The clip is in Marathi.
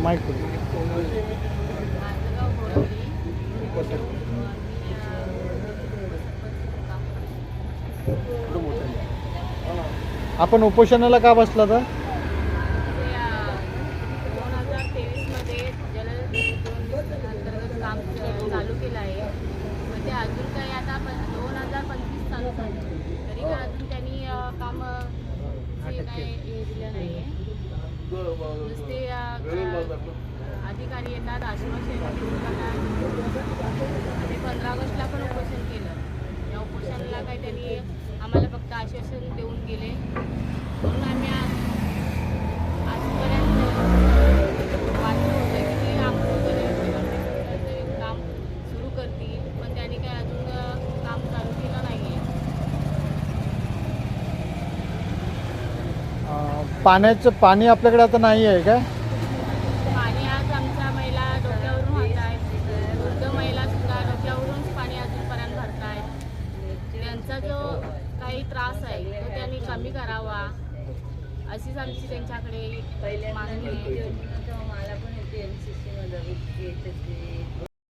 माईक माझं गाव बोरवली. आपण उपोषणाला का बसला तर? 2023 मध्ये अंतर्गत काम चालू केलं आहे. म्हणजे अजून काही आता 2025 चालू झालं तरी काय अजून त्यांनी काम काही हे दिलं नाही आहे. नुसते अधिकारी येतात, आश्वासन देतात आणि 15 ऑगस्टला पण उपोषण केलं. या उपोषणाला काही त्यांनी आम्हाला फक्त आश्वासन देऊन गेले. म्हणून आम्ही आजपर्यंत वाटलं होतं की ते आमचं काम सुरू करतील, पण त्यांनी काही अजून काम चालू केलं नाही आहे. पाणी आपल्याकडे आता नाही आहे का? पाणी आज आमच्या महिला डोक्यावरून वाहत आहेत. वृद्ध महिला सुद्धा डोक्यावरूनच पाणी अजूनपर्यंत भरत आहेत. त्यांचा जो काही त्रास आहे तो त्यांनी कमी करावा अशीच आमची त्यांच्याकडे मागणी आहे.